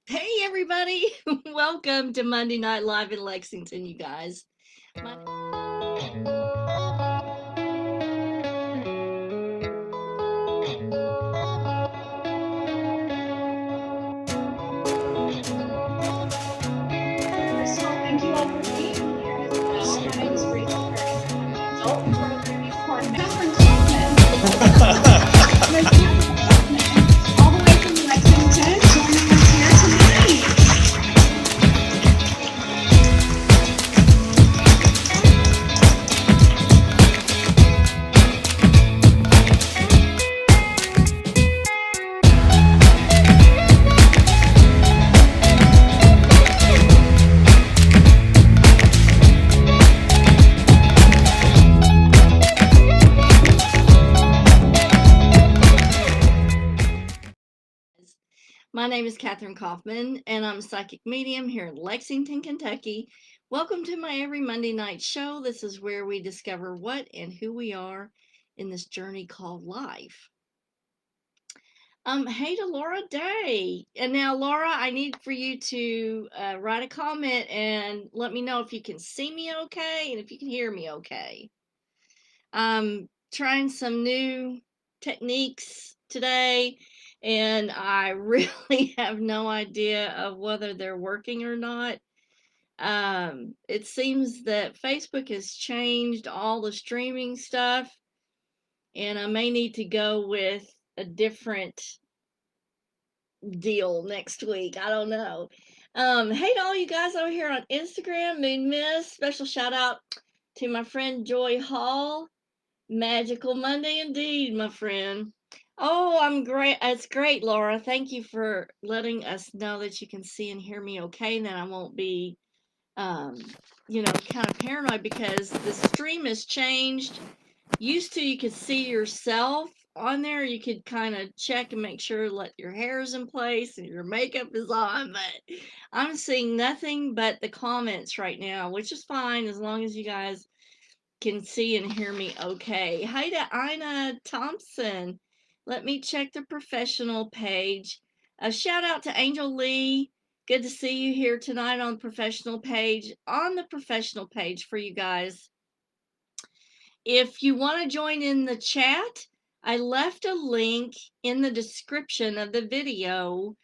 Hey, everybody. Welcome to Monday Night Live in Lexington, you guys. My First of all, thank you all for being here as well. My name is Rachel Harrison. I'm the adult programming coordinator. Kathryn Kauffman. Miss Kathryn Kauffman, all the way from Lexington, joining us here tonight. name is Kathryn Kauffman, and I'm a psychic medium here in Lexington, Kentucky. Welcome to my every Monday night show. This is where we discover what and who we are in this journey called life. Hey to Laura Day. And now, Laura, I need for you to write a comment and let me know if you can see me okay and if you can hear me okay. I'm trying some new techniques today, and I really have no idea of whether they're working or not. It seems that Facebook has changed all the streaming stuff, and I may need to go with a different deal next week. I don't know. Hey to all you guys over here on Instagram, Moon Miss. Special shout out to my friend Joy Hall. Magical Monday indeed, my friend. Oh, I'm great. It's great, Laura. Thank you for letting us know that you can see and hear me okay, and that I won't be, um, kind of paranoid because the stream has changed. Used to, you could see yourself on there. You could kind of check and make sure that your hair is in place and your makeup is on, but I'm seeing nothing but the comments right now, which is fine as long as you guys can see and hear me okay. Hi to Ina Thompson. Let me check the professional page. A shout out to Angel Lee. Good to see you here tonight on the professional page. On the professional page for you guys. If you want to join in the chat, I left a link in the description of the video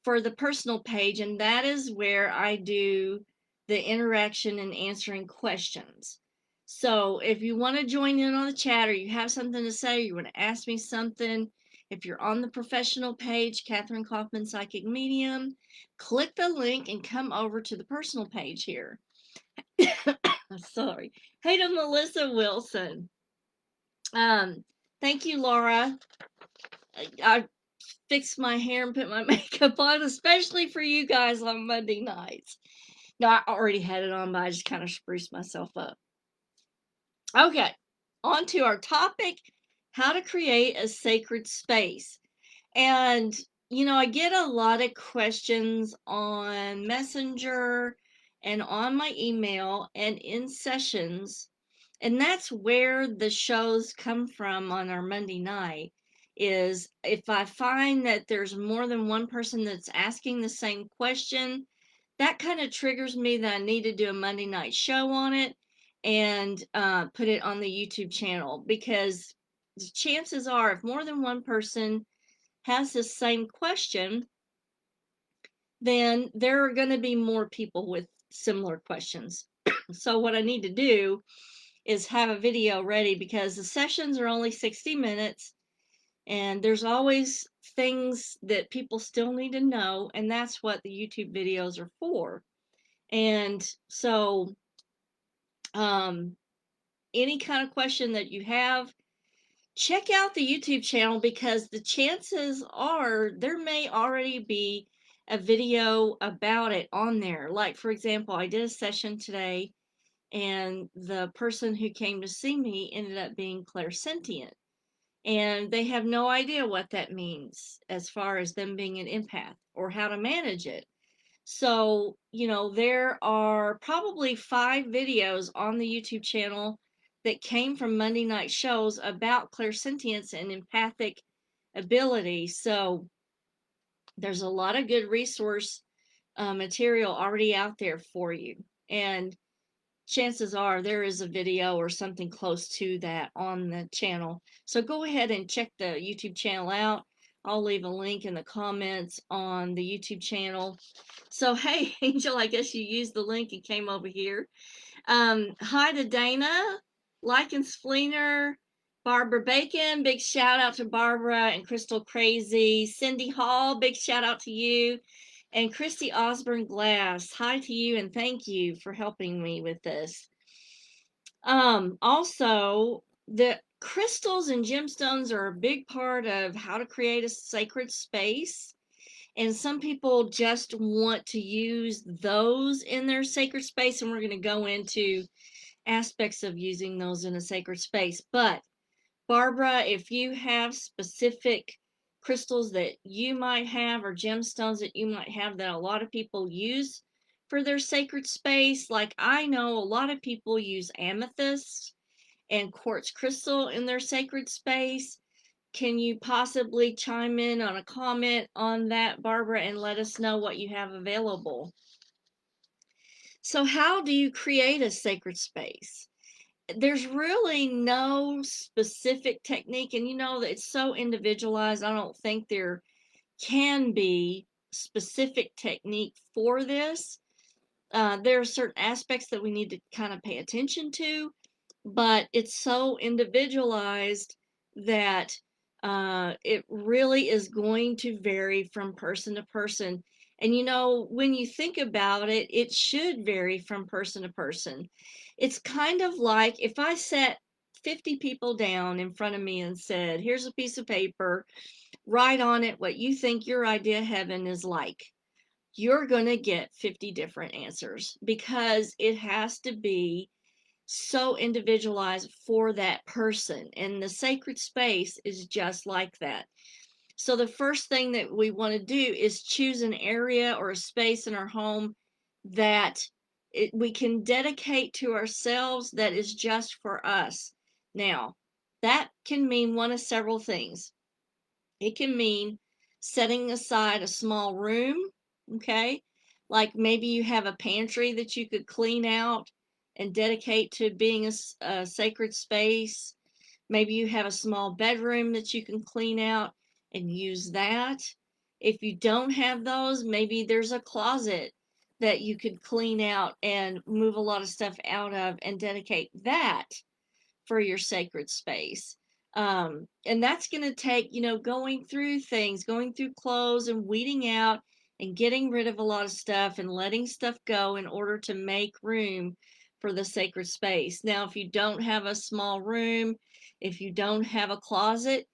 for the personal page, and that is where I do the interaction and answering questions. So if you want to join in on the chat, or you have something to say, or you want to ask me something, if you're on the professional page, Kathryn Kauffman Psychic Medium, click the link and come over to the personal page here. Sorry. Hey to Melissa Wilson. Thank you, Laura. I fix my hair and put my makeup on, especially for you guys on Monday nights. No, I already had it on, but I just kind of spruced myself up. Okay, on to our topic, how to create a sacred space. And, I get a lot of questions on Messenger and on my email and in sessions. And that's where the shows come from on our Monday night is if I find that there's more than one person that's asking the same question, that kind of triggers me that I need to do a Monday night show on it and put it on the YouTube channel, because the chances are if more than one person has the same question, then there are going to be more people with similar questions. So what I need to do is have a video ready, because the sessions are only 60 minutes and there's always things that people still need to know, and that's what the YouTube videos are for. And so any kind of question that you have, check out the YouTube channel, because the chances are there may already be a video about it on there. Like, for example, I did a session today, and the person who came to see me ended up being clairsentient. And they have no idea what that means as far as them being an empath or how to manage it. So, there are probably 5 videos on the YouTube channel that came from Monday night shows about clairsentience and empathic ability. So, there's a lot of good resource material already out there for you. And chances are there is a video or something close to that on the channel. So go ahead and check the YouTube channel out. I'll leave a link in the comments on the YouTube channel. So, hey, Angel, I guess you used the link and came over here. Hi to Dana, Lycan Spleener, Barbara Bacon, big shout out to Barbara and Crystal Crazy, Cindy Hall, big shout out to you, and Christy Osborne Glass. Hi to you and thank you for helping me with this. Also, the crystals and gemstones are a big part of how to create a sacred space. And some people just want to use those in their sacred space, and we're going to go into aspects of using those in a sacred space. But Barbara, if you have specific crystals that you might have or gemstones that you might have that a lot of people use for their sacred space, like I know a lot of people use amethyst and quartz crystal in their sacred space. Can you possibly chime in on a comment on that, Barbara, and let us know what you have available? So how do you create a sacred space? There's really no specific technique, and you know that it's so individualized. I don't think there can be specific technique for this. There are certain aspects that we need to kind of pay attention to, but it's so individualized that it really is going to vary from person to person. And you know, when you think about it, it should vary from person to person. It's kind of like if I set 50 people down in front of me and said, here's a piece of paper, write on it what you think your idea of heaven is like. You're going to get 50 different answers because it has to be so individualized for that person. And the sacred space is just like that. So the first thing that we want to do is choose an area or a space in our home that we can dedicate to ourselves that is just for us. Now, that can mean one of several things. It can mean setting aside a small room, okay? Like maybe you have a pantry that you could clean out and dedicate to being a sacred space. Maybe you have a small bedroom that you can clean out and use that. If you don't have those, maybe there's a closet that you could clean out and move a lot of stuff out of and dedicate that for your sacred space. And that's going to take, you know, going through things, going through clothes and weeding out and getting rid of a lot of stuff and letting stuff go in order to make room for the sacred space. Now, if you don't have a small room, if you don't have a closet,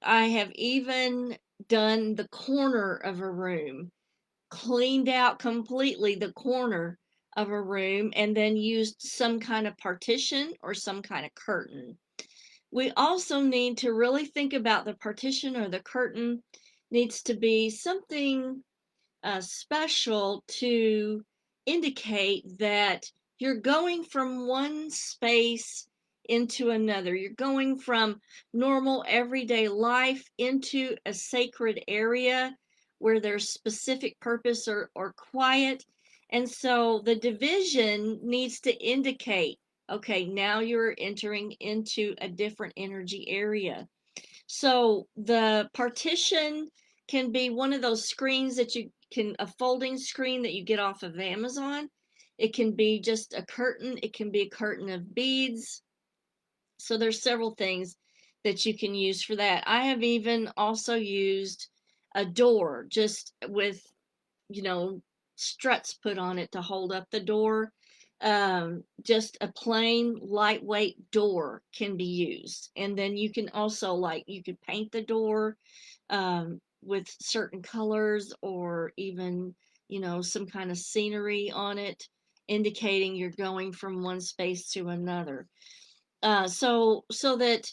I have even done the corner of a room, cleaned out completely the corner of a room, and then used some kind of partition or some kind of curtain. We also need to really think about the partition or the curtain needs to be something special to indicate that you're going from one space into another. You're going from normal everyday life into a sacred area where there's specific purpose or quiet. And so the division needs to indicate, okay, now you're entering into a different energy area. So the partition can be one of those screens that you can, a folding screen that you get off of Amazon. It can be just a curtain. It can be a curtain of beads. So there's several things that you can use for that. I have even also used a door just with, you know, struts put on it to hold up the door. Just a plain lightweight door can be used. And then you can also, like, you could paint the door with certain colors or even, you know, some kind of scenery on it, indicating you're going from one space to another. So that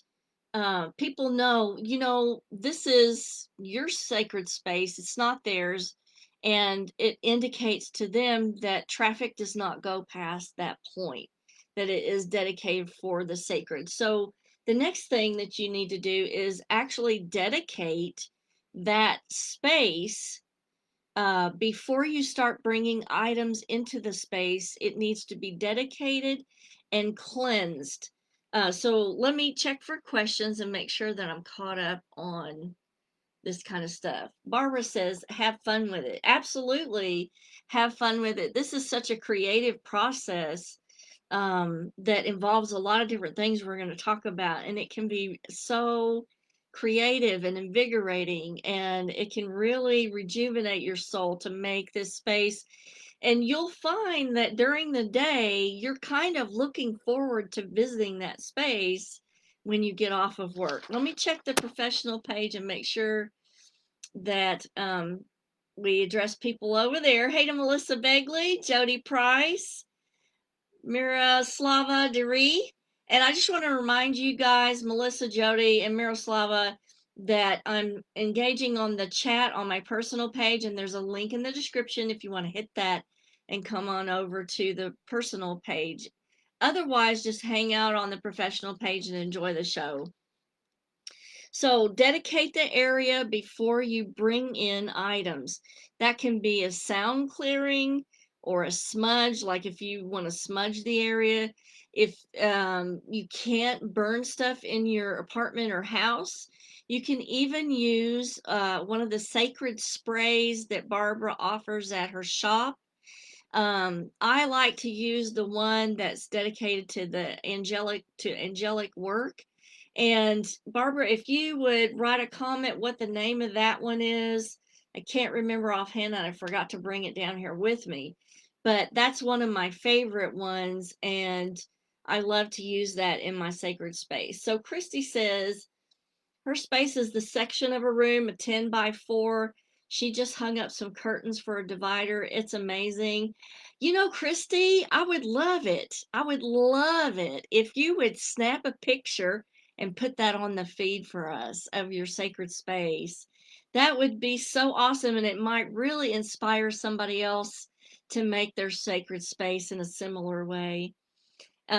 people know, you know, this is your sacred space, it's not theirs, and it indicates to them that traffic does not go past that point, that it is dedicated for the sacred. So the next thing that you need to do is actually dedicate that space before you start bringing items into the space, it needs to be dedicated and cleansed. So let me check for questions and make sure that I'm caught up on this kind of stuff. Barbara says, have fun with it. Absolutely, have fun with it. This is such a creative process that involves a lot of different things we're going to talk about, and it can be so creative and invigorating, and it can really rejuvenate your soul to make this space. And you'll find that during the day, you're kind of looking forward to visiting that space when you get off of work. Let me check the professional page and make sure that we address people over there. Hey to Melissa Begley, Jody Price, Miroslava Deri. And I just want to remind you guys, Melissa, Jody, and Miroslava, that I'm engaging on the chat on my personal page, and there's a link in the description if you want to hit that and come on over to the personal page. Otherwise, just hang out on the professional page and enjoy the show. So dedicate the area before you bring in items. That can be a sound clearing or a smudge, like if you want to smudge the area. If you can't burn stuff in your apartment or house, you can even use one of the sacred sprays that Barbara offers at her shop. I like to use the one that's dedicated to the angelic work. And Barbara, if you would write a comment what the name of that one is. I can't remember offhand, and I forgot to bring it down here with me. But that's one of my favorite ones, and I love to use that in my sacred space. So Christy says, her space is the section of a room, a 10 by 4. She just hung up some curtains for a divider. It's amazing. You know, Christy, I would love it. I would love it if you would snap a picture and put that on the feed for us of your sacred space. That would be so awesome, and it might really inspire somebody else to make their sacred space in a similar way.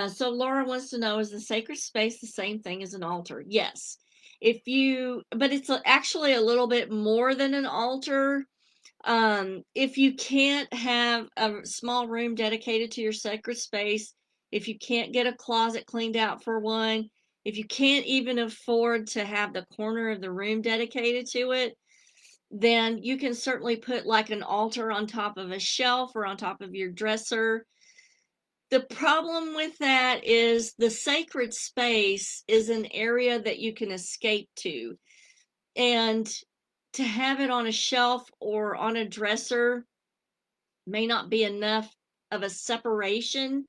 So Laura wants to know, is the sacred space the same thing as an altar? Yes. But it's actually a little bit more than an altar. If you can't have a small room dedicated to your sacred space, if you can't get a closet cleaned out for one, if you can't even afford to have the corner of the room dedicated to it, then you can certainly put like an altar on top of a shelf or on top of your dresser. The problem with that is the sacred space is an area that you can escape to. And to have it on a shelf or on a dresser may not be enough of a separation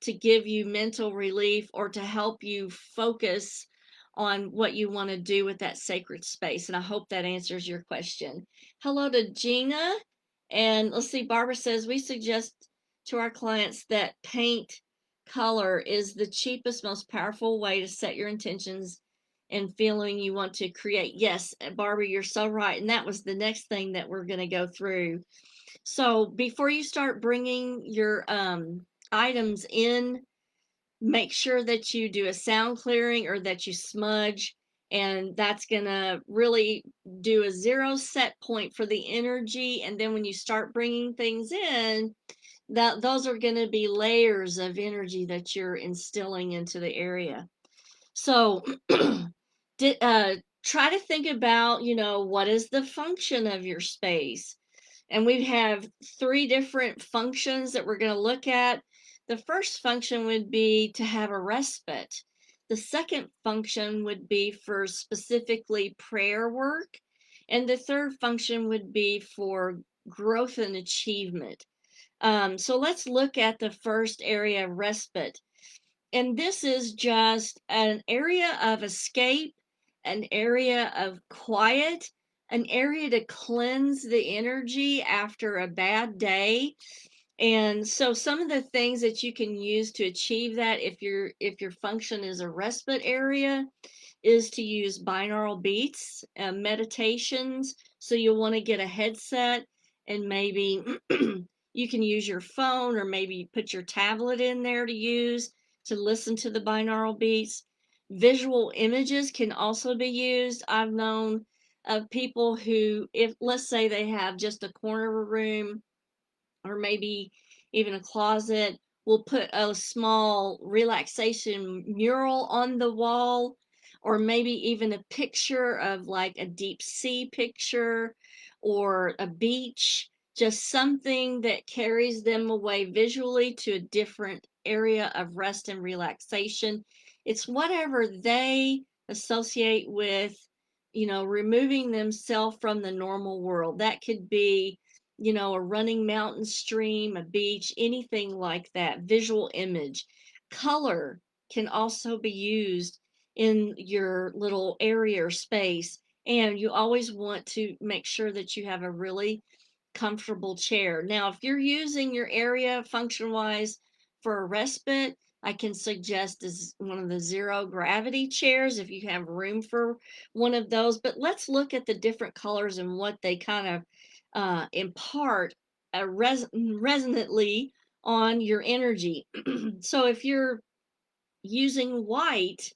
to give you mental relief or to help you focus on what you want to do with that sacred space. And I hope that answers your question. Hello to Gina. And let's see, Barbara says, we suggest to our clients that paint color is the cheapest, most powerful way to set your intentions and feeling you want to create. Yes, Barbara, you're so right. And that was the next thing that we're going to go through. So before you start bringing your items in, make sure that you do a sound clearing or that you smudge, and that's going to really do a zero set point for the energy. And then when you start bringing things in, those are going to be layers of energy that you're instilling into the area. So try to think about, what is the function of your space? And we have 3 different functions that we're going to look at. The first function would be to have a respite. The second function would be for specifically prayer work. And the third function would be for growth and achievement. So let's look at the first area, respite. And this is just an area of escape, an area of quiet, an area to cleanse the energy after a bad day. And so some of the things that you can use to achieve that, if your function is a respite area, is to use binaural beats, meditations. So you'll want to get a headset, and maybe you can use your phone, or maybe put your tablet in there to use to listen to the binaural beats. Visual images can also be used. I've known of people who, if let's say they have just a corner of a room or maybe even a closet, will put a small relaxation mural on the wall, or maybe even a picture of like a deep sea picture or a beach, just something that carries them away visually to a different area of rest and relaxation. It's whatever they associate with, removing themselves from the normal world. That could be, a running mountain stream, a beach, anything like that, visual image. Color can also be used in your little area or space. And you always want to make sure that you have a really comfortable chair. Now, if you're using your area function wise for a respite, I can suggest is one of the zero gravity chairs if you have room for one of those. But let's look at the different colors and what they kind of impart resonantly on your energy. So if you're using white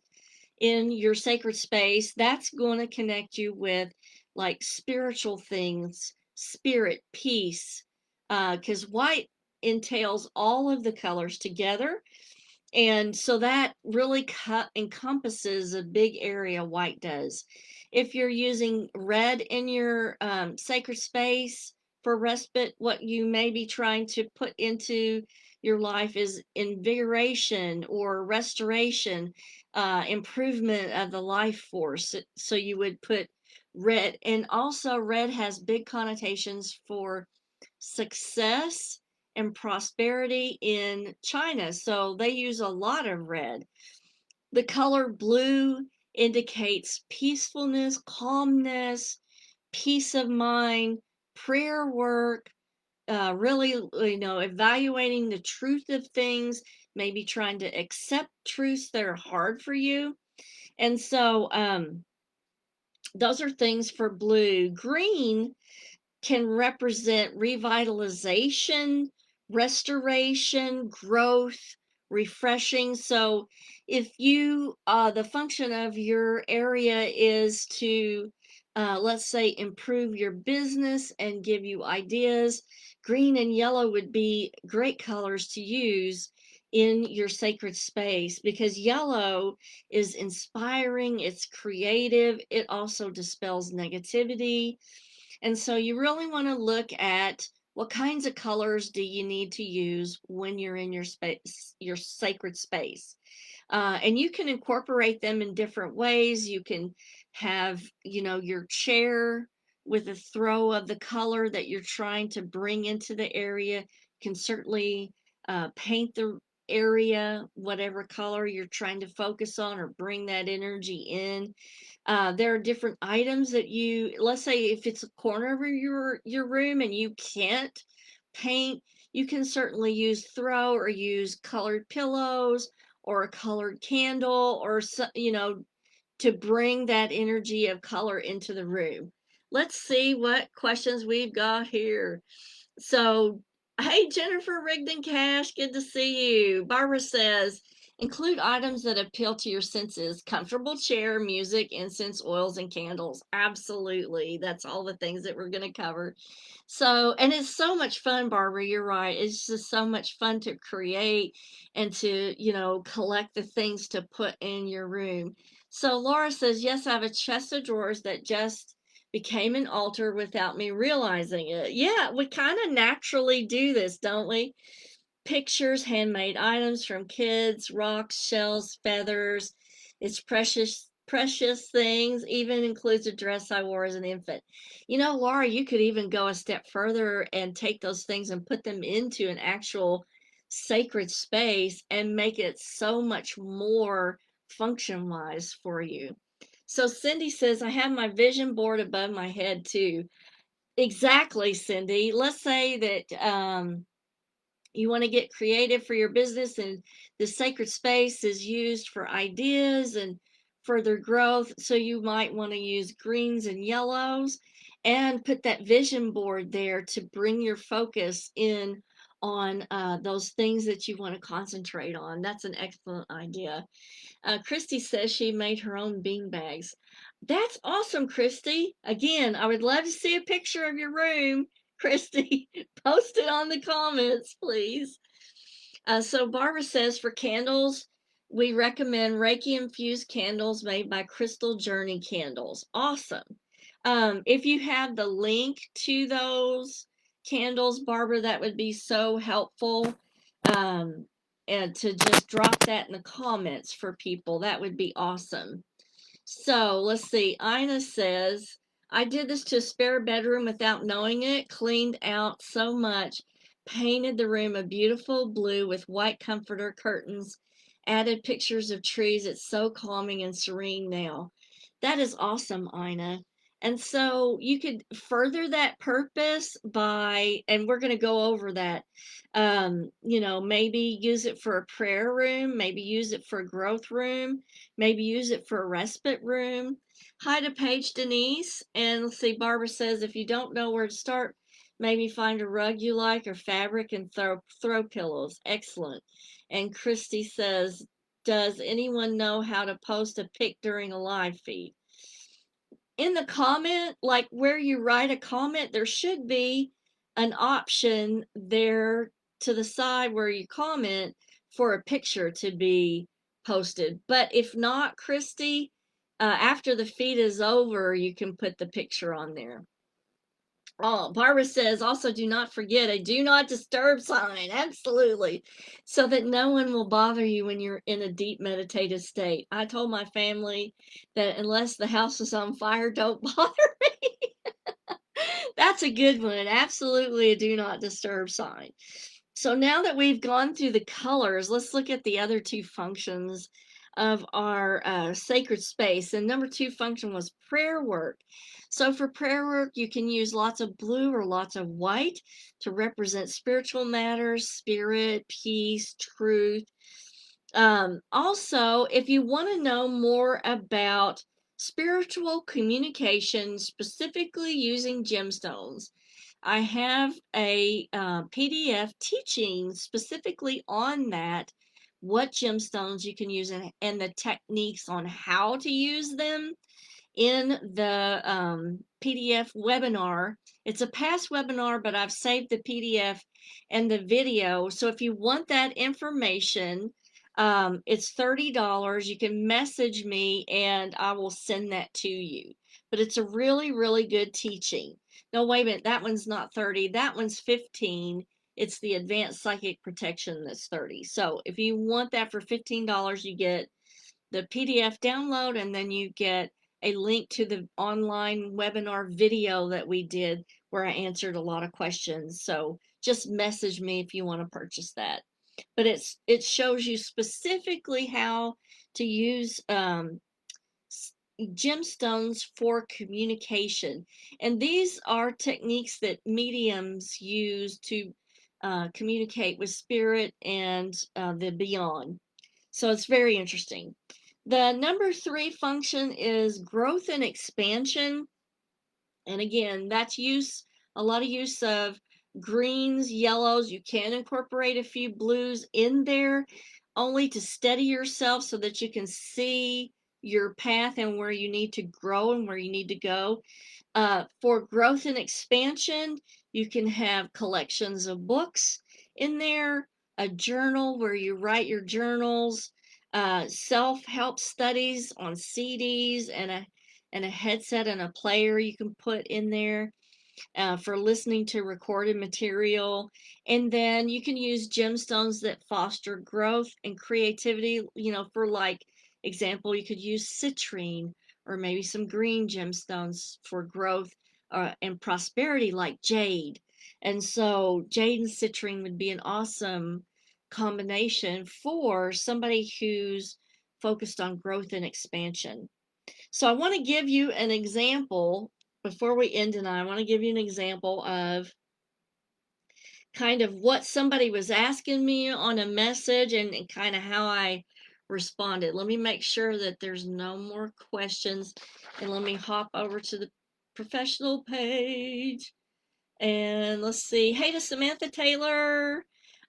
in your sacred space, that's going to connect you with like spiritual things, spirit, peace, because white entails all of the colors together. And so that really encompasses a big area, white does. If you're using red in your sacred space for respite, what you may be trying to put into your life is invigoration or restoration, improvement of the life force. So you would put red. And also, red has big connotations for success and prosperity in China. So they use a lot of red. The color blue indicates peacefulness, calmness, peace of mind, prayer work, really, evaluating the truth of things, maybe trying to accept truths that are hard for you. And so those are things for blue. Green can represent revitalization, restoration, growth, refreshing. So, if the function of your area is to, let's say, improve your business and give you ideas, green and yellow would be great colors to use in your sacred space because yellow is inspiring, it's creative, it also dispels negativity. And so you really want to look at what kinds of colors do you need to use when you're in your space, your sacred space. And you can incorporate them in different ways. You can have, your chair with a throw of the color that you're trying to bring into the area. You can certainly paint the area whatever color you're trying to focus on or bring that energy in. There are different items that let's say if it's a corner of your room and you can't paint, you can certainly use throw or use colored pillows or a colored candle or to bring that energy of color into the room. Let's see what questions we've got here. So, hey, Jennifer Rigdon Cash, good to see you. Barbara says, include items that appeal to your senses: comfortable chair, music, incense, oils, and candles. Absolutely. That's all the things that we're going to cover. So, and it's so much fun, Barbara. You're right. It's just so much fun to create and to, collect the things to put in your room. So, Laura says, yes, I have a chest of drawers that just became an altar without me realizing it. Yeah, we kind of naturally do this, don't we? Pictures, handmade items from kids, rocks, shells, feathers. It's precious, precious things, even includes a dress I wore as an infant. Laura, you could even go a step further and take those things and put them into an actual sacred space and make it so much more function wise for you. So Cindy says, I have my vision board above my head too. Exactly, Cindy. Let's say that you want to get creative for your business and the sacred space is used for ideas and further growth. So you might want to use greens and yellows and put that vision board there to bring your focus in on those things that you want to concentrate on. That's an excellent idea. Christy says she made her own bean bags. That's awesome, Christy. Again, I would love to see a picture of your room, Christy. Post it on the comments, please. So Barbara says for candles, we recommend Reiki infused candles made by Crystal Journey Candles. Awesome. If you have the link to those candles, Barbara, that would be so helpful. And to just drop that in the comments for people, that would be awesome. So let's see. Ina says, I did this to a spare bedroom without knowing it, cleaned out so much, painted the room a beautiful blue with white comforter curtains, added pictures of trees. It's so calming and serene now. That is awesome, Ina. And so you could further that purpose by, and we're going to go over that, maybe use it for a prayer room, maybe use it for a growth room, maybe use it for a respite room. Hi to Paige Denise. And let's see, Barbara says, if you don't know where to start, maybe find a rug you like or fabric and throw pillows. Excellent. And Christy says, does anyone know how to post a pic during a live feed? In the comment, like where you write a comment, there should be an option there to the side where you comment for a picture to be posted. But if not, Christy, after the feed is over, you can put the picture on there. Oh, Barbara says also do not forget a do not disturb sign. Absolutely. So that no one will bother you when you're in a deep meditative state. I told my family that unless the house is on fire, don't bother me. That's a good one. Absolutely a do not disturb sign. So now that we've gone through the colors, let's look at the other two functions of our sacred space. And number two function was prayer work. So for prayer work, you can use lots of blue or lots of white to represent spiritual matters, spirit, peace, truth. Also, if you want to know more about spiritual communication, specifically using gemstones, I have a PDF teaching specifically on that, what gemstones you can use and the techniques on how to use them in the PDF webinar. It's a past webinar, but I've saved the PDF and the video. So if you want that information, it's $30. You can message me and I will send that to you. But it's a really, really good teaching. No, wait a minute. That one's not 30. That one's 15. It's the advanced psychic protection that's 30. So if you want that for $15, you get the PDF download and then you get a link to the online webinar video that we did where I answered a lot of questions. So just message me if you want to purchase that. But it shows you specifically how to use gemstones for communication. And these are techniques that mediums use to communicate with spirit and the beyond. So it's very interesting. The number three function is growth and expansion. And again, that's a lot of use of greens, yellows. You can incorporate a few blues in there only to steady yourself so that you can see your path and where you need to grow and where you need to go. For growth and expansion, you can have collections of books in there, a journal where you write your journals, self-help studies on CDs and a headset and a player you can put in there for listening to recorded material. And then you can use gemstones that foster growth and creativity, for like example, you could use citrine or maybe some green gemstones for growth and prosperity like jade. And so jade and citrine would be an awesome combination for somebody who's focused on growth and expansion. So I want to give you an example before we end tonight. I want to give you an example of kind of what somebody was asking me on a message and kind of how I responded. Let me make sure that there's no more questions and let me hop over to the professional page and let's see. Hey to Samantha Taylor.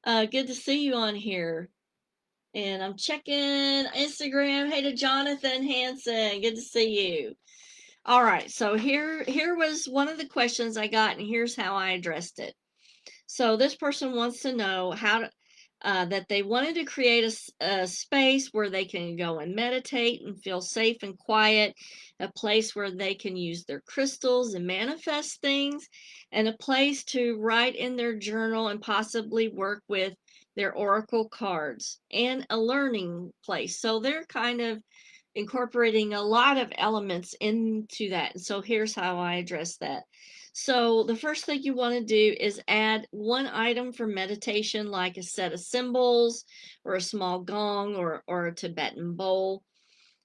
Good to see you on here. And I'm checking Instagram. Hey to Jonathan Hanson. Good to see you. All right, so here was one of the questions I got, and here's how I addressed it. So this person wants to know how to, that they wanted to create a space where they can go and meditate and feel safe and quiet, a place where they can use their crystals and manifest things, and a place to write in their journal and possibly work with their oracle cards, and a learning place. So they're kind of incorporating a lot of elements into that. And so here's how I address that. So the first thing you want to do is add one item for meditation, like a set of cymbals or a small gong or a Tibetan bowl.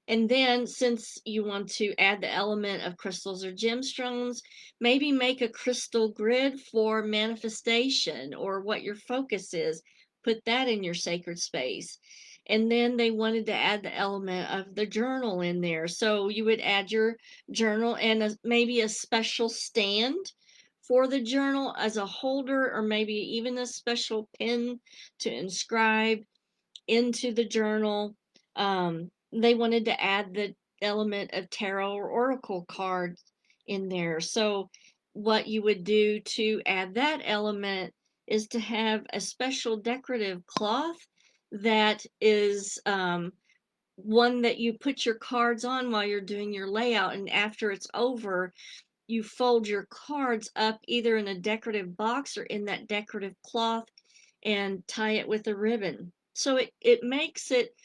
And then, since you want to add the element of crystals or gemstones, maybe make a crystal grid for manifestation or what your focus is. Put that in your sacred space. And then they wanted to add the element of the journal in there. So you would add your journal and maybe a special stand for the journal as a holder, or maybe even a special pin to inscribe into the journal. They wanted to add the element of tarot or oracle cards in there. So, what you would do to add that element is to have a special decorative cloth that is one that you put your cards on while you're doing your layout. And after it's over, you fold your cards up either in a decorative box or in that decorative cloth and tie it with a ribbon. So it makes it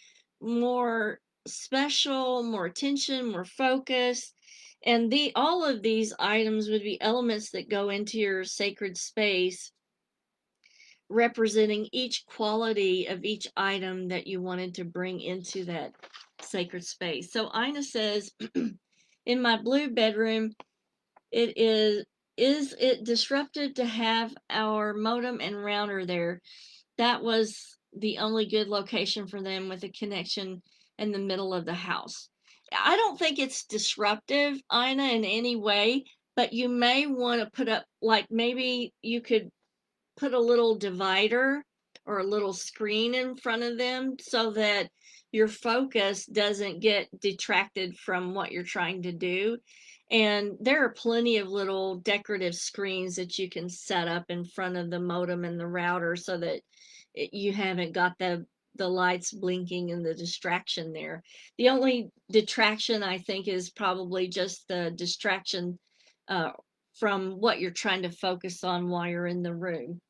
more special, more attention, more focus. And all of these items would be elements that go into your sacred space, representing each quality of each item that you wanted to bring into that sacred space. So Ina says, in my blue bedroom, it is it disruptive to have our modem and router there? That was the only good location for them, with a connection in the middle of the house. I don't think it's disruptive, Ina, in any way, but you may want to put up, like, maybe you could put a little divider or a little screen in front of them so that your focus doesn't get detracted from what you're trying to do. And there are plenty of little decorative screens that you can set up in front of the modem and the router so that you haven't got the lights blinking and the distraction there. The only detraction, I think, is probably just the distraction uh, from what you're trying to focus on while you're in the room.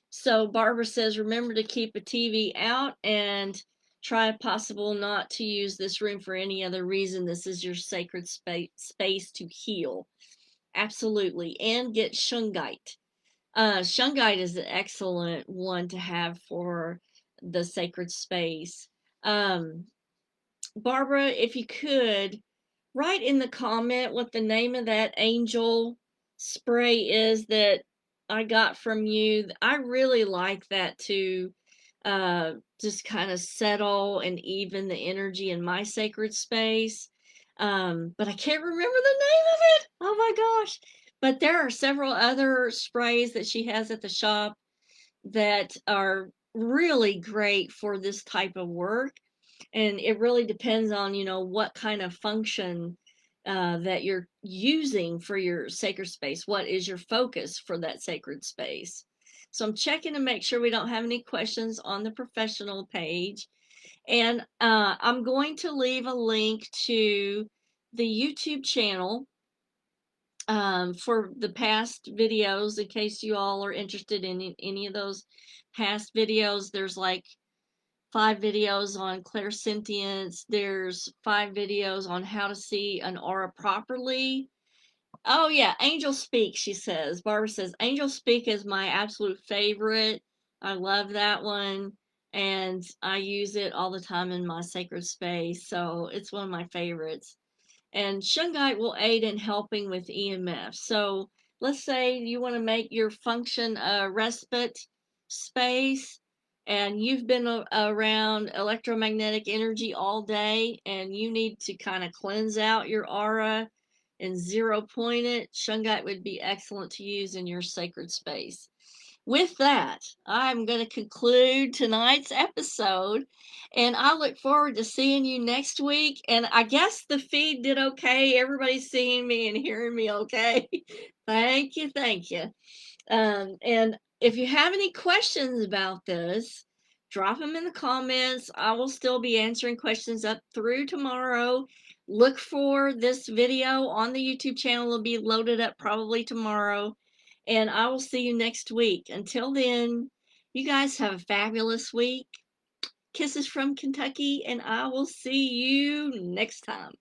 So Barbara says, remember to keep a TV out and try if possible not to use this room for any other reason. This is your sacred space to heal. Absolutely. And get shungite. Shungite is an excellent one to have for the sacred space. Barbara, if you could, write in the comment what the name of that angel spray is that I got from you. I really like that to just kind of settle and even the energy in my sacred space. But I can't remember the name of it. Oh my gosh. But there are several other sprays that she has at the shop that are really great for this type of work. And it really depends on, what kind of function that you're using for your sacred space. What is your focus for that sacred space? So I'm checking to make sure we don't have any questions on the professional page. And I'm going to leave a link to the YouTube channel for the past videos in case you all are interested in any of those past videos. There's like 5 videos on clairsentience. There's 5 videos on how to see an aura properly. Oh yeah, Angel Speak, she says. Barbara says, Angel Speak is my absolute favorite. I love that one. And I use it all the time in my sacred space. So it's one of my favorites. And shungite will aid in helping with EMF. So let's say you want to make your function a respite space, and you've been around electromagnetic energy all day, and you need to kind of cleanse out your aura and zero point it. Shungite would be excellent to use in your sacred space. with that, I'm going to conclude tonight's episode, and I look forward to seeing you next week. And I guess the feed did okay. Everybody's seeing me and hearing me okay. Thank you. Thank you. And if you have any questions about this, drop them in the comments. I will still be answering questions up through tomorrow. Look for this video on the YouTube channel. It'll be loaded up probably tomorrow. And I will see you next week. Until then, you guys have a fabulous week. Kisses from Kentucky, and I will see you next time.